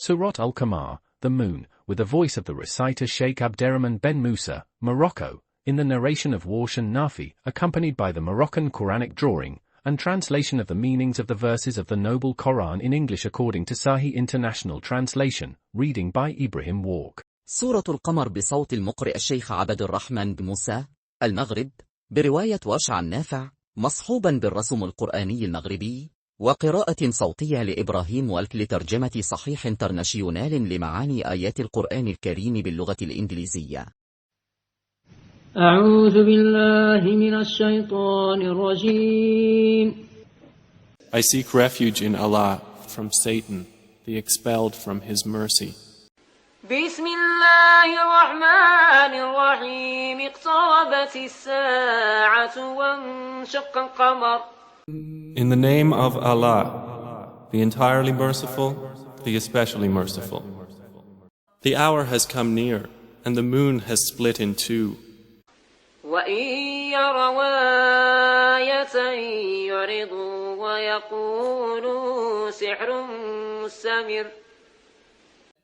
Surat Al-Qamar, the moon, with the voice of the reciter Sheikh Abderrahman Benmoussa, Morocco, in the narration of Warsh and Naf'i, accompanied by the Moroccan Quranic drawing, and translation of the meanings of the verses of the Noble Qu'ran in English according to Saheeh International Translation, reading by Ibrahim Walk. سورة القمر بصوت المقرئ الشيخ عبد الرحمن بنموسى، المغرب، برواية ورش عن نافع، مصحوبا بالرسم القرآني المغربي، وقراءة صوتية لإبراهيم والك لترجمة صحيح انترناشونال لمعاني آيات القرآن الكريم باللغة الإنجليزية. أعوذ بالله من الشيطان الرجيم. I seek refuge in Allah from Satan, the expelled from His mercy. بسم الله الرحمن الرحيم. اقتربت الساعة وانشق القمر. In the name of Allah, the entirely merciful, the especially merciful. The hour has come near, and the moon has split in two. وَإِن يَرَوْا آيَةً يُعْرِضُوا وَيَقُولُوا سِحْرٌ مُسْتَمِرٌّ.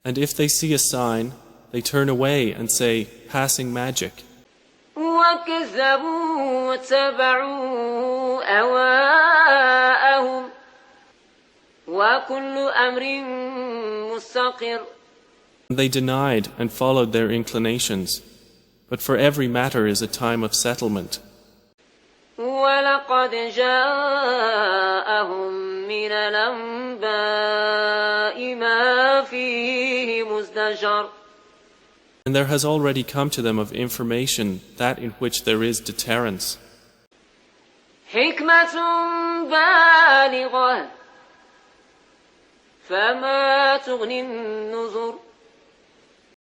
And if they see a sign, they turn away and say, passing magic. وَكَذَّبُوا وَاتَّبَعُوا أَهْوَاءَهُمْ وَكُلُّ أَمْرٍ مُسْتَقِرٌّ. They denied and followed their inclinations, but for every matter is a time of settlement. وَلَقَدْ جَاءَهُم مِّنَ الْأَنبَاءِ مَا فِيهِ مُزْدَجَرٌ. And there has already come to them of information that in which there is deterrence. حِكْمَةٌ بَالِغَةٌ فَمَا تُغْنِ النُّذُرُ.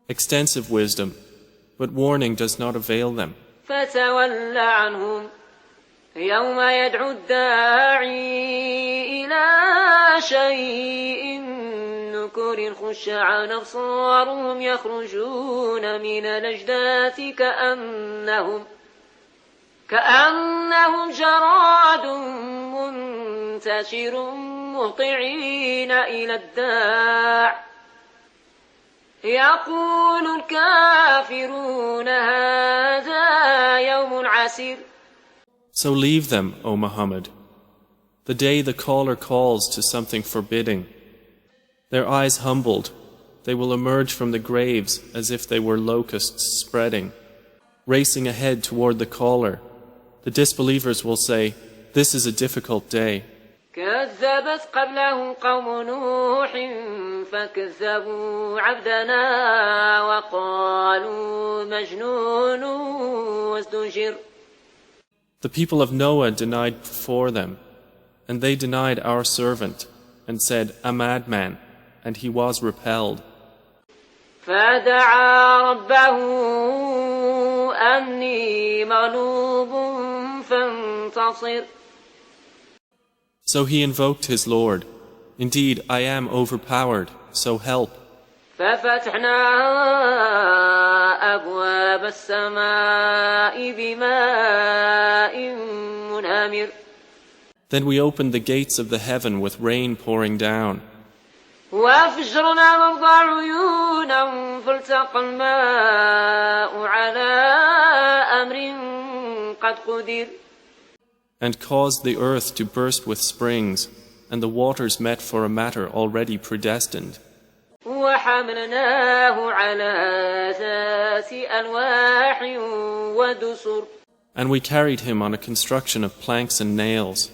Extensive wisdom, but warning does not avail them. فَتَوَلَّ عَنْهُمْ يَوْمَ يَدْعُ الدَّاعِي إِلَى شَيْءٍ نُكُرٍ خُشَّ عَنْ أَبْصَارُهُمْ يَخْرُجُونَ مِنَ الْأَجْدَاثِ كَأَنَّهُمْ جَرَادٌ مُنتَشِرٌ مُهْطِعِينَ إِلَى الدَّاعِ يَقُولُ الْكَافِرُونَ هَذَا يَوْمٌ عَسِيرٌ. So leave them, O Muhammad, the day the caller calls to something forbidding. Their eyes humbled, they will emerge from the graves as if they were locusts spreading. Racing ahead toward the caller, the disbelievers will say, this is a difficult day. كذبت قبلهم قوم نوح فكذبوا عبدنا وقالوا مجنون وازدجر. The people of Noah denied before them, and they denied our servant, and said, a madman, and he was repelled. فدعا ربه أني مغلوب فانتصر. So he invoked his Lord, indeed I am overpowered, so help. ففتحنا أبواب السماء بماء منهمر. Then we opened the gates of the heaven with rain pouring down. وفجرنا الأرض عيونا فالتقى الماء على أمر قد قدر. And caused the earth to burst with springs, and the waters met for a matter already predestined. وحملناه على ذات ألواح ودسر. And we carried him on a construction of planks and nails.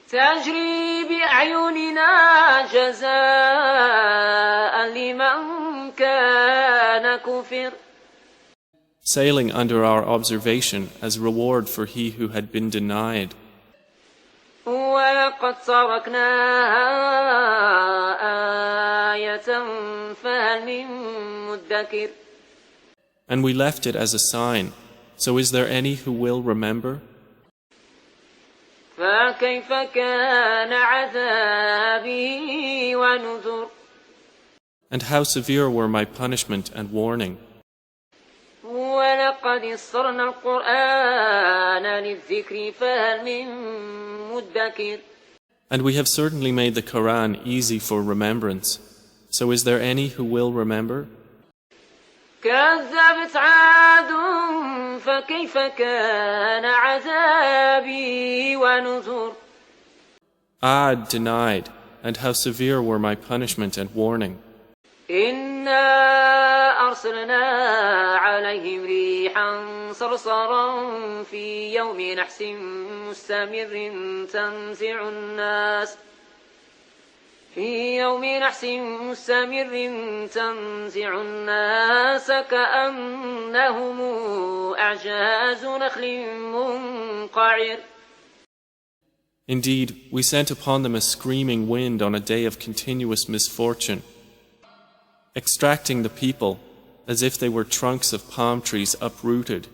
تجري بأعيننا جزاء لمن كان كفر. Sailing under our observation as reward for he who had been denied. وَلَقَدْ تَرَكْنَاهَا آيَةً فَهَلْ مِن مُّدَّكِرٍ. And we left it as a sign, so is there any who will remember? فَكَيْفَ كَانَ عَذَابِي وَنُذُرِ. And how severe were my punishment and warning. وَلَقَدْ يَسَّرْنَا الْقُرْآنَ لِلذِّكْرِ فَهَلْ مِن مُّدَّكِرٍ. And we have certainly made the Quran easy for remembrance. So is there any who will remember? كذبت عاد فكيف كان عذابي ونذر. Ad denied, and how severe were my punishment and warning. إنا أرسلنا عليهم ريحا صرصرا في يوم نحس مستمر تنزع الناس كأنهم أعجاز نخل منقعر. Indeed, we sent upon them a screaming wind on a day of continuous misfortune, extracting the people as if they were trunks of palm trees uprooted.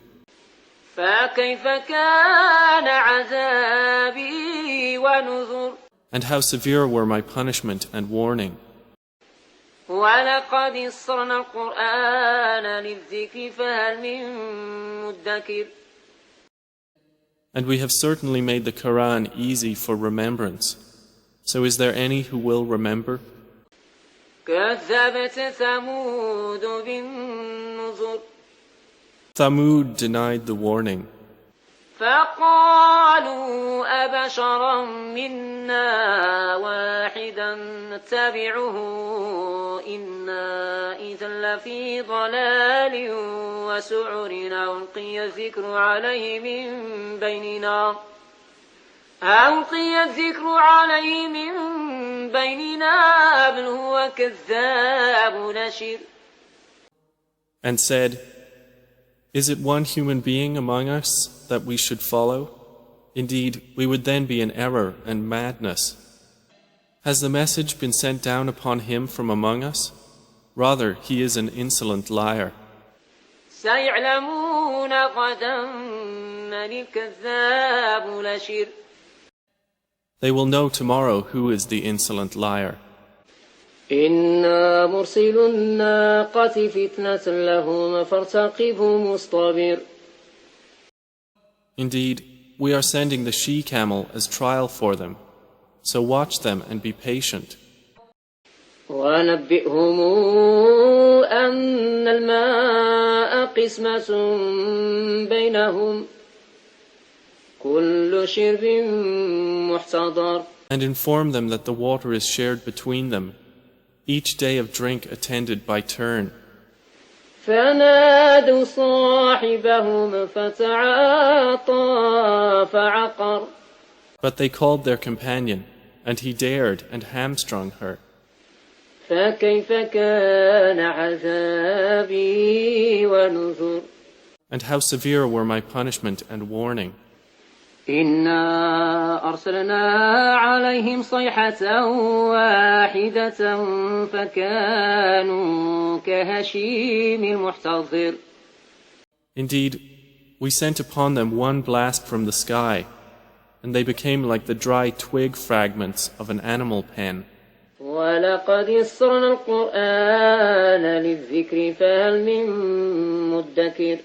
فكيف كان عذابي ونذر. And how severe were my punishment and warning. ولقد يسرنا القرآن للذكر فهل من مدكر. And we have certainly made the Quran easy for remembrance. So is there any who will remember? كذبت ثمود بالنذر. Thamud denied the warning. فقالوا أبشرا منا واحدا نتبعه إنا إذا لفي ضلال وسعر ألقي الذكر عليه من بيننا بل هو كذاب نشر. And said, is it one human being among us that we should follow? Indeed, we would then be in error and madness. Has the message been sent down upon him from among us? Rather, he is an insolent liar. سيعلمون غدا من الكذاب نشر. They will know tomorrow who is the insolent liar. إنا مرسل الناقة فتنة لهم فارتقبهم واصطبر. Indeed, we are sending the she-camel as trial for them, so watch them and be patient. ونبئهم أن الماء قسمة بينهم كل شرب محتضر. And inform them that the water is shared between them, each day of drink attended by turn. فنادوا صاحبهم فتعاطى فعقر. But they called their companion, and he dared and hamstrung her. فكيف كان عذابي ونذر. And how severe were my punishment and warning. إنا أرسلنا عليهم صيحة واحدة فكانوا كهشيم المحتضر. Indeed, we sent upon them one blast from the sky, and they became like the dry twig fragments of an animal pen. ولقد يسرنا القرآن للذكر فهل من مدكر.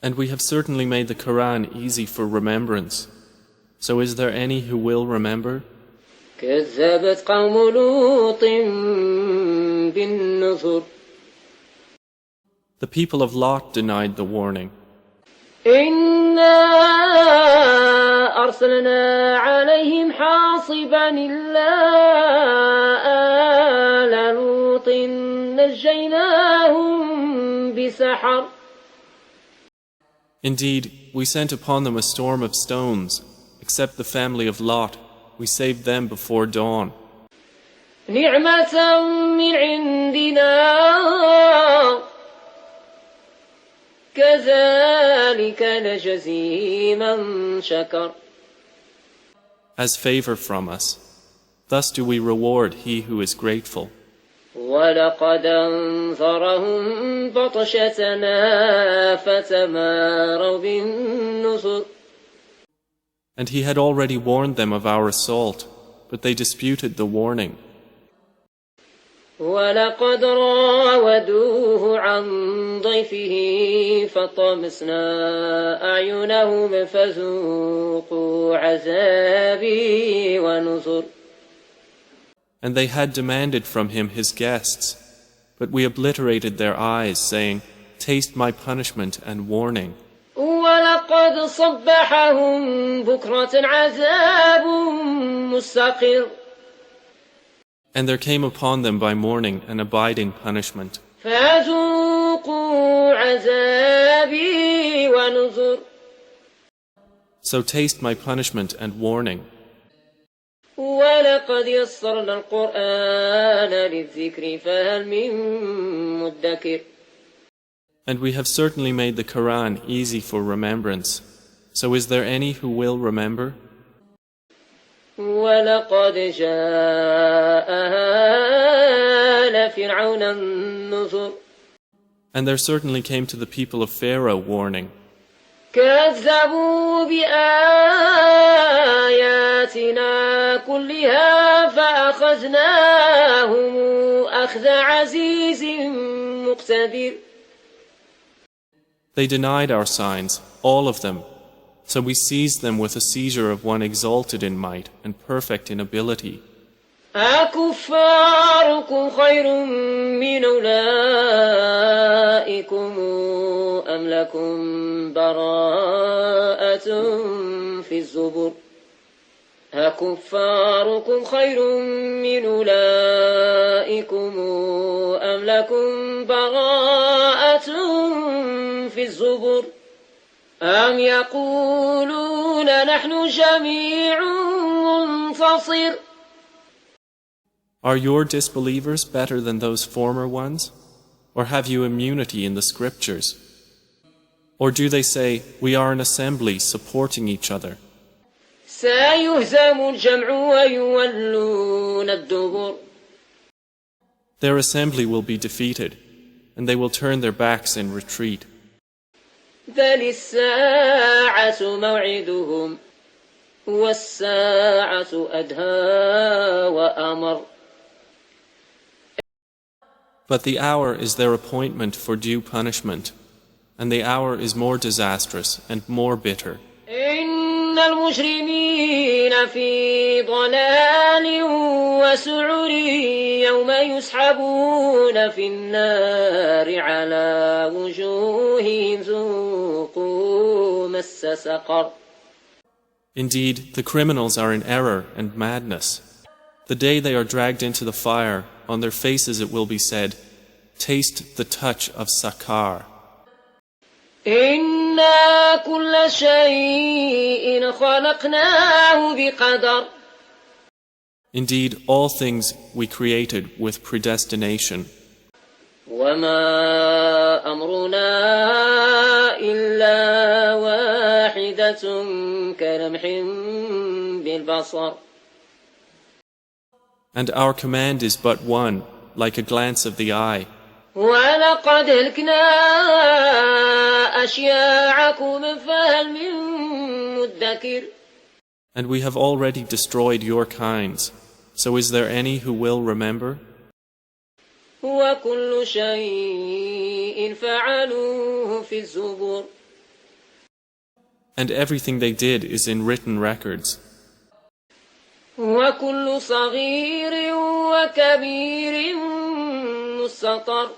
And we have certainly made the Quran easy for remembrance. So is there any who will remember? كذبت قوم لوط بالنذر. The people of Lot denied the warning. إنا أرسلنا عليهم حاصبا إلا آل لوط نجيناهم بسحر. Indeed, we sent upon them a storm of stones, except the family of Lot. We saved them before dawn. نعمة من عندنا كذلك نجزي من شكر. As favor from us. Thus do we reward he who is grateful. ولقد أنذرهم بطشتنا فتماروا بالنذر. And he had already warned them of our assault, but they disputed the warning. ولقد راودوه عن ضيفه فطمسنا أعينهم فذوقوا عذابي ونذر. And they had demanded from him his guests, but we obliterated their eyes, saying, Taste my punishment and warning. ولقد صبحهم بكرة عذاب مستقر. And there came upon them by morning an abiding punishment. فذوقوا عذابي ونذر. So taste my punishment and warning. ولقد يسرنا القرآن للذكر فهل من مدكر. And we have certainly made the Quran easy for remembrance. So is there any who will remember? ولقد جاء آل فرعون النذر. And there certainly came to the people of Pharaoh warning. كذبوا بآياتنا كلها فأخذناهم أخذ عزيز مقتدر. They denied our signs, all of them. So we seized them with a seizure of one exalted in might and perfect in ability. أكفاركم خير من أولئكم أم لكم براءة في الزبر. أكفاركم خير من أولئكم أم لكم براءة في الزبر. أم يقولون نحن جميع منتصر. Are your disbelievers better than those former ones? Or have you immunity in the scriptures? Or do they say, we are an assembly supporting each other? سيهزم الجمع ويولون الدبر. Their assembly will be defeated, and they will turn their backs in retreat. بل الساعة موعدهم والساعة أدهى وأمر. But the hour is their appointment for due punishment, and the hour is more disastrous and more bitter. إن المجرمين في ضلال وسعر يوم يسحبون في النار على وجوههم ذوقوا مس سقر. Indeed, the criminals are in error and madness. The day they are dragged into the fire, on their faces it will be said, Taste the touch of Sakar. إنا كل شيء خلقناه بقدر. Indeed, all things we created with predestination. وما أمرنا إلا واحدة كلمح بالبصر. And our command is but one, like a glance of the eye. ولقد هلكنا أشياعكم فهل من مدكر. And we have already destroyed your kinds. So is there any who will remember? وكل شيء فعلوه في الزبر. And everything they did is in written records. وكل صغير وكبير مستطر.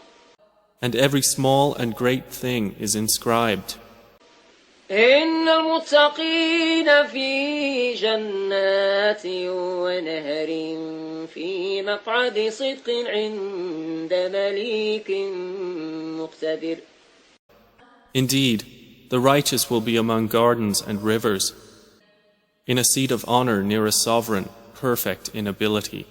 And every small and great thing is inscribed. إن المتقين في جنات ونهر في مقعد صدق عند مليك مقتدر. Indeed, the righteous will be among gardens and rivers, in a seat of honor near a sovereign, perfect in ability.